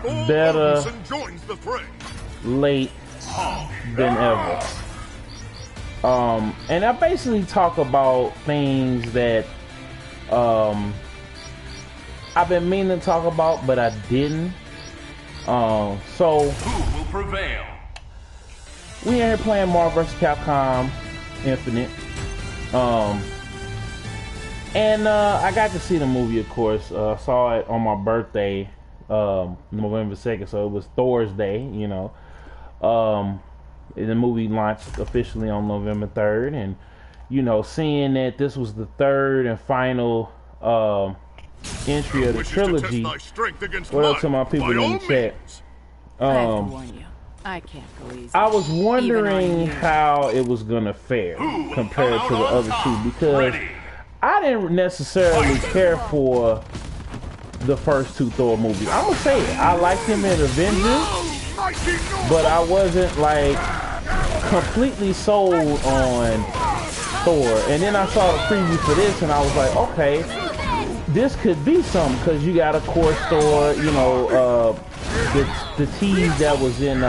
better late than ever. And I basically talk about things that I've been meaning to talk about, but I didn't. So who will prevail? We in here playing Marvel vs. Capcom Infinite. And I got to see the movie, of course. Saw it on my birthday, November 2nd, so it was Thor's Day, you know. The movie launched officially on November 3rd, and, you know, seeing that this was the third and final entry of the trilogy, what up to my people in the chat? I can't go easy. I was wondering how it was gonna fare compared to the other two, because I didn't necessarily care for the first two Thor movies. I'm gonna say it. I liked him in Avengers, but I wasn't like completely sold on Thor. And then I saw the preview for this, and I was like, okay, this could be something, because you got, of course, Thor, you know, the tease that was in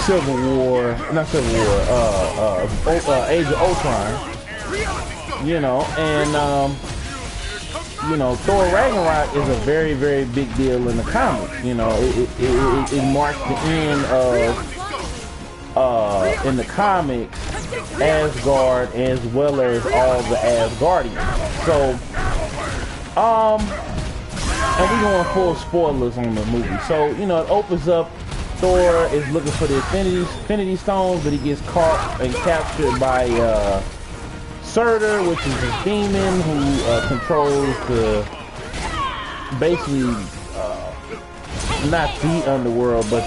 Civil War, not Civil War, Age of Ultron. You know, and you know, Thor Ragnarok is a very, very big deal in the comics. You know, it marks the end of in the comics Asgard, as well as all the Asgardians. So and we going full spoilers on the movie. So, you know, it opens up, Thor is looking for the Infinity Stones, but he gets caught and captured by Surtur, which is this demon who controls the, basically, not the underworld, but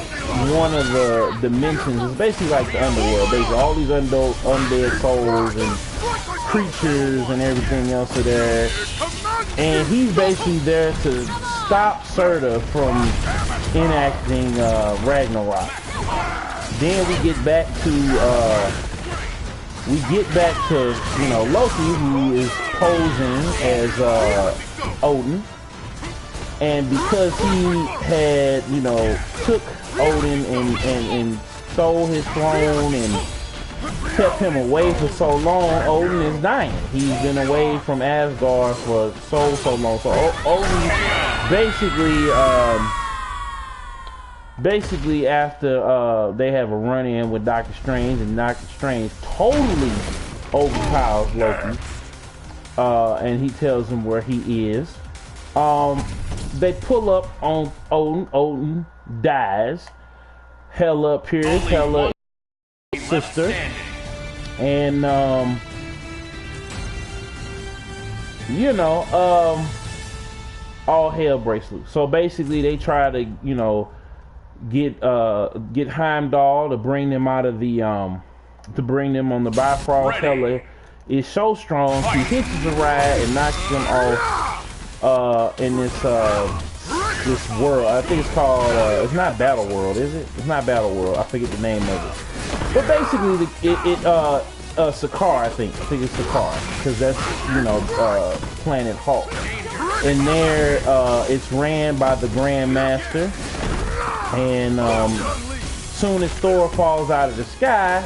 one of the dimensions. It's basically like the underworld. Basically, all these undead souls and creatures and everything else are there. And he's basically there to stop Surtur from enacting Ragnarok. Then we get back to you know, Loki, who is posing as Odin, and because he had, you know, took Odin and stole his throne and kept him away for so long, Odin is dying. He's been away from Asgard for so long. So Odin basically after they have a run-in with Doctor Strange, and Doctor Strange totally overpowers Loki, and he tells him where he is. They pull up on Odin. Odin dies. Hela appears. Hela sister, and you know, all hell breaks loose. So basically, they try to, you know, get Heimdall to bring them out of the to bring them on the Bifrost. Hela is so strong, she hitches a ride and knocks them off in this world. I think it's called it's not Battle World, is it? It's not Battle World. I forget the name of it. But basically, Sakaar, I think it's Sakaar, because that's, you know, Planet Hulk. And there, it's ran by the Grand Master, and soon as Thor falls out of the sky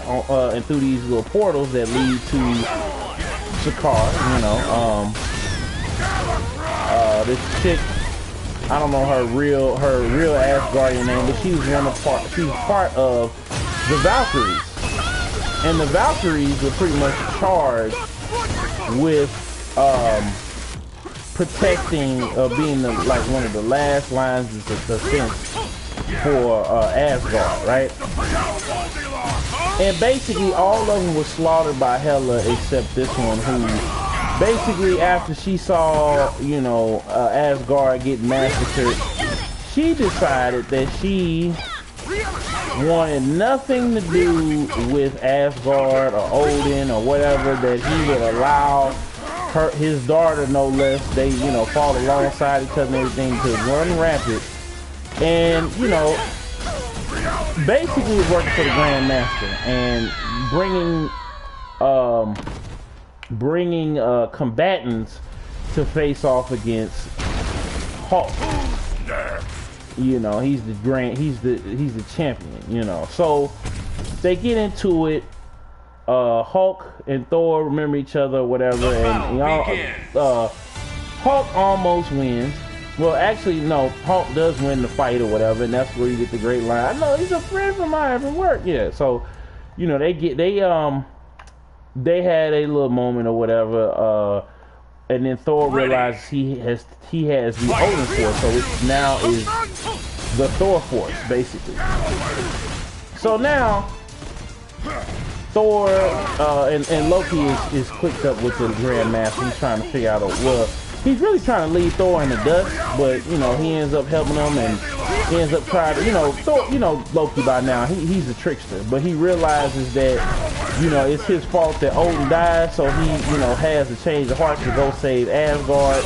and through these little portals that lead to Sakaar, you know, this chick, I don't know her real Asgardian name, but she was part of the Valkyries, and the Valkyries were pretty much charged with protecting, being like one of the last lines of defense for Asgard, right? And basically all of them were slaughtered by Hela except this one, who basically, after she saw, you know, Asgard get massacred, she decided that she wanted nothing to do with Asgard or Odin or whatever, that he would allow his daughter, no less, they, you know, fall alongside each other and everything, to run rampant, and, you know, basically working for the Grand Master and bringing combatants to face off against Hulk. You know, he's the champion, you know. So they get into it. Hulk and Thor remember each other or whatever, and y'all, Hulk almost wins. Well, actually, no, Hulk does win the fight or whatever, and that's where you get the great line. I know he's a friend of mine from work. Yeah, so you know they had a little moment or whatever, and then Thor realizes he has the Odin Force, so it now is the Thor Force basically. So now Thor and Loki is clicked up with the Grandmaster. He's trying to figure out he's really trying to leave Thor in the dust, but you know he ends up helping him, and he ends up trying to, you know, Thor, you know, Loki by now he's a trickster, but he realizes that, you know, it's his fault that Odin died, so he, you know, has to change the heart to go save Asgard.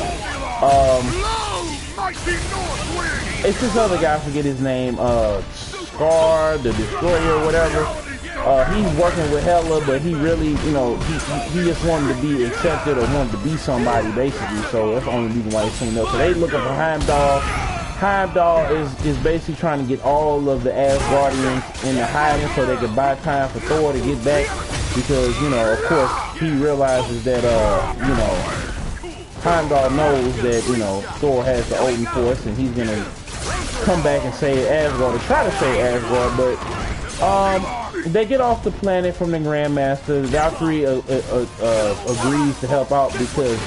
It's this other guy, I forget his name, Scar the Destroyer or whatever. He's working with Hela, but he really, you know, he just wanted to be accepted or wanted to be somebody, basically. So that's the only reason why he's teamed up. So they looking for Heimdall. Heimdall is basically trying to get all of the Asgardians in the hiding so they can buy time for Thor to get back. Because, you know, of course, he realizes that, you know, Heimdall knows that, you know, Thor has the Odin Force, and he's going to come back and save Asgard, or try to save Asgard, but they get off the planet from the Grandmaster. Valkyrie agrees to help out because,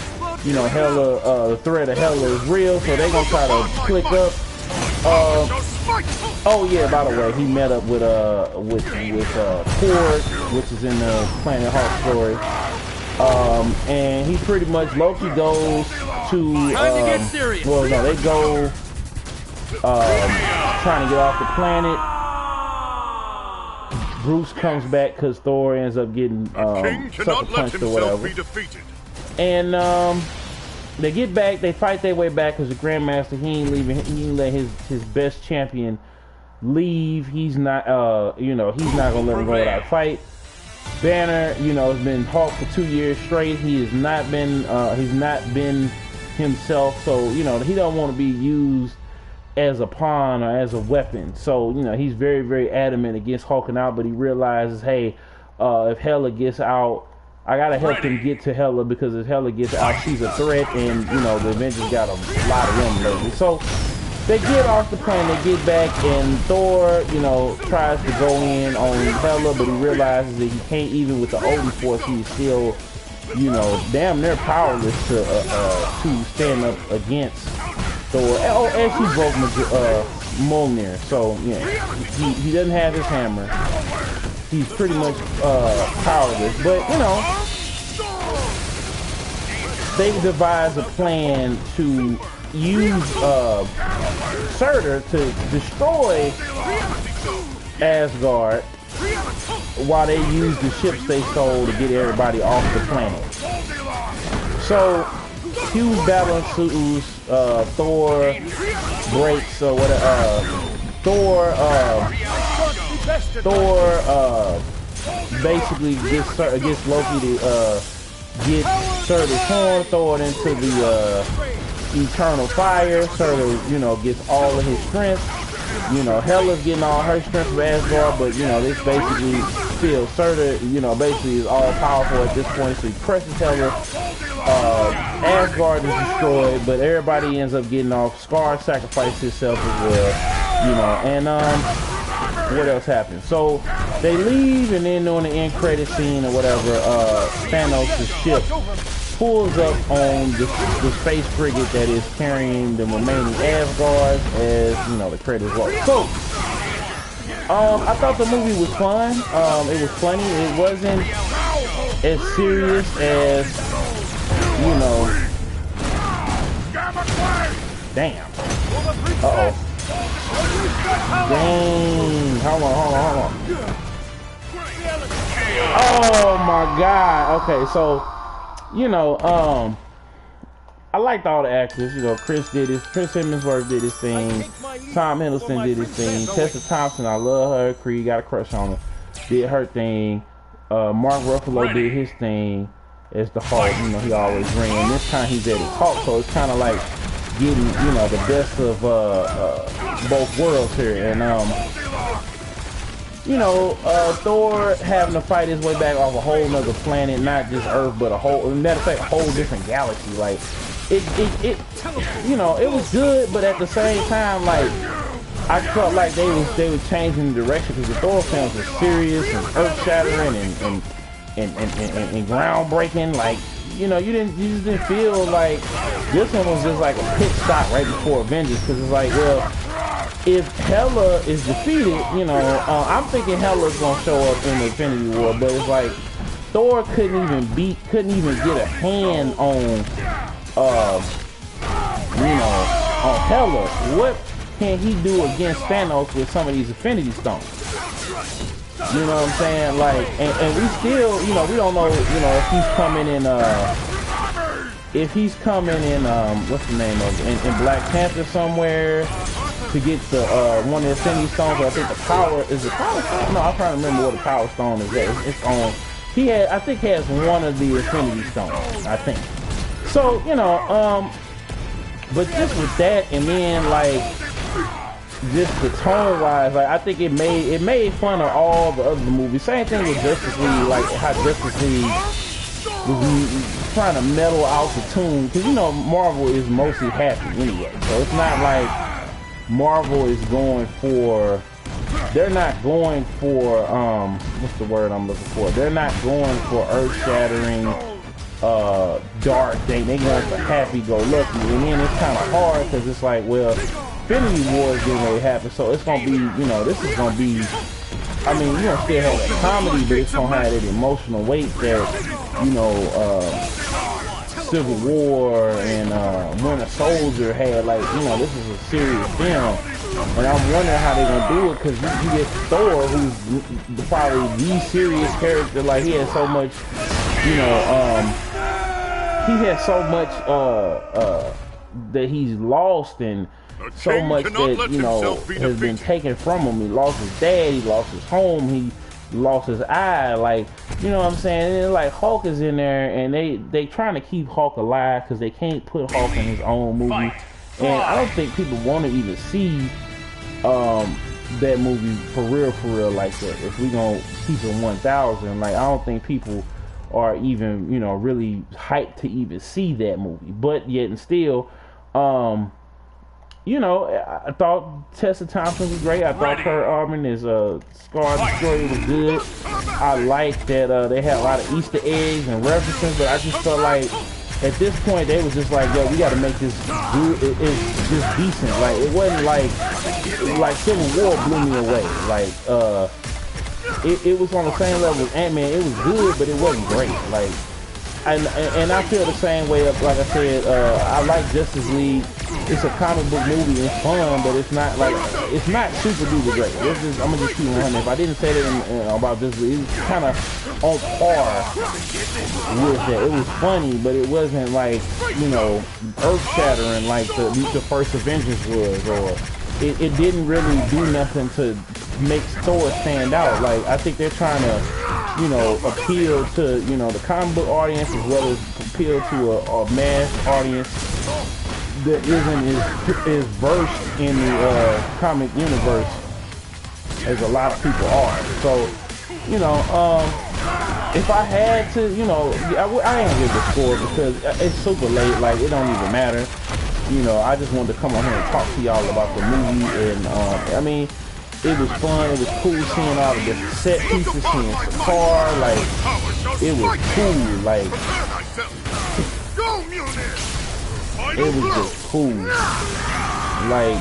you know, Hela, the threat of Hela is real, so they're gonna try to click up. Oh yeah, by the way, he met up with Thor, which is in the Planet Hulk story. And he pretty much, Loki goes to well, no, they go trying to get off the planet. Bruce comes back because Thor ends up getting sucker punched or whatever. And they get back, they fight their way back because the Grandmaster, he ain't let his best champion leave. He's not you know, he's not gonna let him go without a fight. Banner, you know, has been Hulk for 2 years straight. He has not been himself, so you know he don't want to be used as a pawn or as a weapon. So you know he's very, very adamant against hulking out, but he realizes, hey, if Hela gets out, I gotta help him get to Hela, because if Hela gets out, she's a threat, and you know the Avengers got a lot of them lately. So they get off the planet, they get back, and Thor, you know, tries to go in on Hela, but he realizes that he can't, even with the Odin Force. He's still, you know, damn near powerless to stand up against Thor. Oh, and she broke Mjolnir, so yeah, he doesn't have his hammer. He's pretty much powerless, but you know, they devise a plan to use Surtur to destroy Asgard while they use the ships they stole to get everybody off the planet. So huge battle ensues. Thor breaks or whatever. Thor basically gets Loki to get Surtur's horn, throw it into the eternal fire. Surtur, you know, gets all of his strength. You know, Hela's getting all her strength from Asgard, but you know, this basically still Surtur, you know, basically is all powerful at this point, so he crushes Hela. Asgard is destroyed, but everybody ends up getting off. Scar sacrificed himself as well, you know, and what else happens? So they leave, and then during the end credit scene or whatever, Thanos' ship pulls up on the space frigate that is carrying the remaining Asgard, as you know the credits roll. So I thought the movie was fun. It was funny. It wasn't as serious as, you know. Damn. Uh-oh. Dang. Hold on. Oh my God. Okay, so, you know, I liked all the actors. You know, Chris Hemsworth did his thing. Tom Hiddleston did his thing. Tessa Thompson, I love her. Creed, got a crush on her. Did her thing. Mark Ruffalo did his thing as the Hulk. You know, he always ran. This time he's at his Hulk, so it's kind of like getting, you know, the best of both worlds here. And you know, Thor having to fight his way back off a whole nother planet, not just Earth, but a whole, matter of fact, a whole different galaxy. Like, it you know, it was good, but at the same time, like, I felt like they were changing the direction, because the Thor films were serious and earth-shattering and groundbreaking. Like, you know, you just didn't feel like this one was just like a pit stop right before Avengers, because it's like, well, if Hela is defeated, you know, I'm thinking Hela's gonna show up in the Infinity War, but it's like Thor couldn't even get a hand on, you know, on Hela. What can he do against Thanos with some of these Infinity Stones? You know what I'm saying? Like, and we still, you know, we don't know, you know, if he's coming in, what's the name of it, in Black Panther somewhere, to get the one of the Infinity Stones. But I think the power is the Power Stone. No, I'm trying to remember what the Power Stone is. It's on. I think he has one of the Infinity Stones. I think. So, you know, but just with that, and then like just the tone wise, like I think it made fun of all the other movies. Same thing with Justice League, like how Justice League was trying to mellow out the tune, because you know Marvel is mostly happy anyway. So it's not like Marvel is going for, they're not going for, what's the word I'm looking for? They're not going for earth-shattering, dark thing. They going for happy-go-lucky. And then it's kind of hard, because it's like, well, Infinity War is getting ready to happen, so it's going to be, you know, this is going to be, I mean, you're going to still have that comedy, but it's going to have that emotional weight that, you know, Civil War and Winter Soldier had. Like, you know, this is a serious film, and I'm wondering how they're gonna do it, because you get Thor, who's probably the serious character. Like, he has so much, you know, he has so much that he's lost, and so much that, you know, has been taken from him. He lost his dad, he lost his home, he lost his eye. Like, you know what I'm saying? And like Hulk is in there, and they trying to keep Hulk alive, because they can't put Hulk in his own movie. And I don't think people want to even see that movie for real like that. If we gonna keep it 1,000, like, I don't think people are even, you know, really hyped to even see that movie. But yet and still, you know, I thought Tessa Thompson was great. I thought her Armin as Scar Destroyer was good. I liked that they had a lot of Easter eggs and references, but I just felt like at this point they was just like, yo, we got to make this good. It's just decent. Like, it wasn't like Civil War blew me away. Like, it was on the same level as Ant-Man. It was good, but it wasn't great. Like, and I feel the same way up. Like I said, I like Justice League. It's a comic book movie, it's fun, but it's not like, it's not super duper great. I'm gonna just keep it 100. If I didn't say that about Justice League, it was kind of on par with that. It was funny, but it wasn't like, you know, earth-shattering like the first Avengers was, or it didn't really do nothing to make Thor stand out. Like, I think they're trying to, you know, appeal to, you know, the comic book audience, as well as appeal to a mass audience that isn't as versed in the comic universe as a lot of people are. So, you know, if I had to, you know, I ain't give the score, because it's super late. Like, it don't even matter. You know, I just wanted to come on here and talk to y'all about the movie, and I mean, it was fun. It was cool seeing all the different set pieces, seeing Thor. Like, it was cool. Like, it was just cool. Like,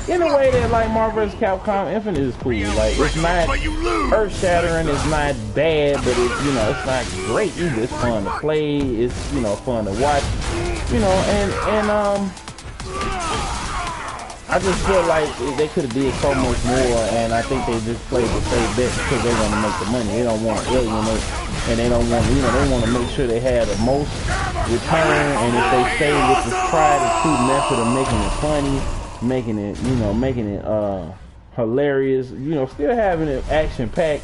in a way that, like, Marvel vs. Capcom Infinite is cool. Like, it's not earth-shattering, it's not bad, but it's, you know, it's not great either. It's fun to play, it's, you know, fun to watch, you know, and I just feel like they could have did so much more, and I think they just played the safe bet because they want to make the money. They don't want to alienate, and they don't want, you know, they want to make sure they have the most return, and if they stay with this tried and true method of making it funny, making it, you know, making it hilarious, you know, still having it action-packed,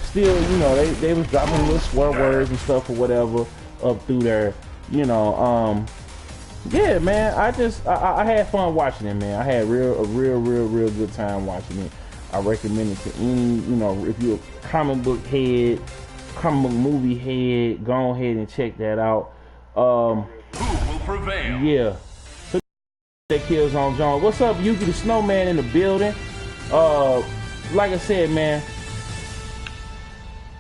still, you know, they was dropping little swear words and stuff or whatever up through there, you know, Yeah, man. I had fun watching it, man. I had a real good time watching it. I recommend it to any, you know, if you're a comic book head, comic book movie head, go ahead and check that out. Who will prevail? Yeah. So that Killzown Jones. What's up, Yuki the Snowman in the building? Like I said, man,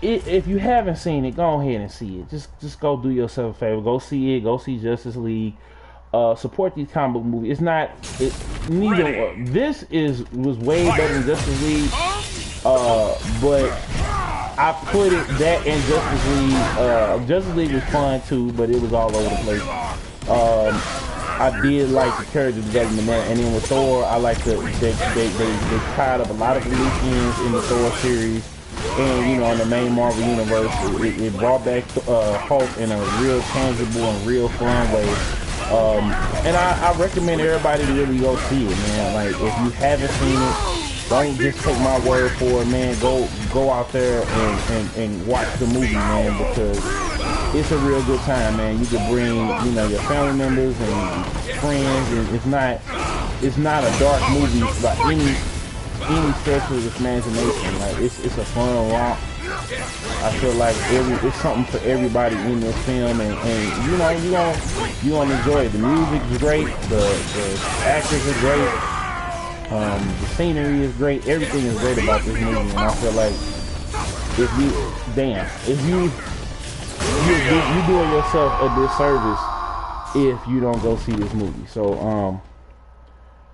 if you haven't seen it, go ahead and see it. Just go do yourself a favor. Go see it. Go see Justice League. Support these comic book movies. It's not. This was way better than Justice League. But I put it that in Justice League. Justice League was fun too, but it was all over the place. I did like the character development there, and then with Thor, I like they tied up a lot of the loose ends in the Thor series, and you know, in the main Marvel universe, it brought back Hulk in a real tangible and real fun way. And I recommend everybody to really go see it, man. Like, if you haven't seen it, don't just take my word for it, man. Go out there and watch the movie, man, because it's a real good time, man. You can bring, you know, your family members and friends, and it's not a dark movie by any stretch of the imagination. Like, it's a fun romp. I feel like it's something for everybody in this film, and you know, you gonna enjoy it. The music is great, the actors are great, the scenery is great, everything is great about this movie, and I feel like if you're doing yourself a disservice if you don't go see this movie. So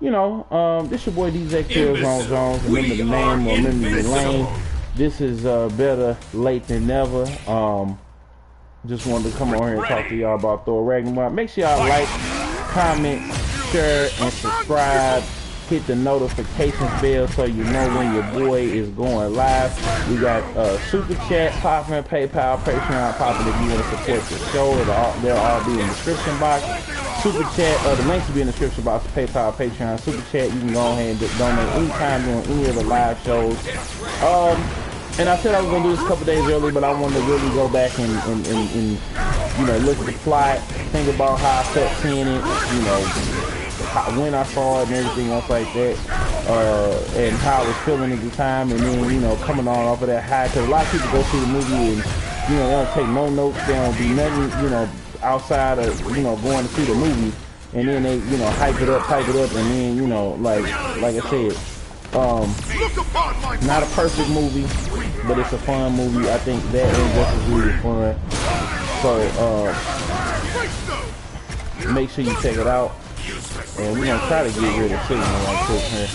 you know, this your boy DJ Killzown Jones. Remember the name, or remember the lane. This is better late than never. Just wanted to come on here and talk to y'all about Thor Ragnarok. Make sure y'all like, comment, share, and subscribe. Hit the notification bell so you know when your boy is going live. We got Super Chat popping, PayPal, Patreon popping if you want to support the show. They'll all be in the description box. Super Chat, the links will be in the description box. PayPal, Patreon, Super Chat. You can go ahead and donate anytime during any of the live shows. And I said I was gonna do this a couple days early, but I wanted to really go back and you know, look at the plot, think about how I felt seeing it, you know, when I saw it and everything else like that, and how I was feeling at the time, and then, you know, coming on off of that high, because a lot of people go see the movie and, you know, they don't take no notes, they don't do nothing, you know, outside of, you know, going to see the movie, and then they, you know, hype it up, and then, you know, like I said, not a perfect movie, but it's a fun movie. I think that and Justice League is fun. So make sure you check it out. And we're gonna try to get rid of Signal right quick here.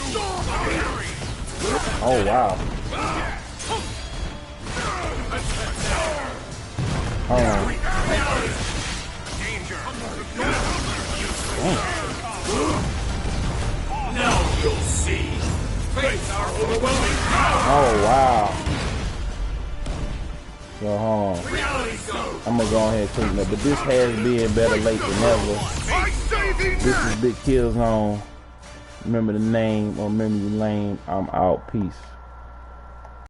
Oh wow. Now you'll see. Face our overwhelming power. Oh wow. So hold on. I'm gonna go ahead and clean it up. But this has been better late than never. This is Big Killzone. Remember the name or remember the lane. I'm out. Peace.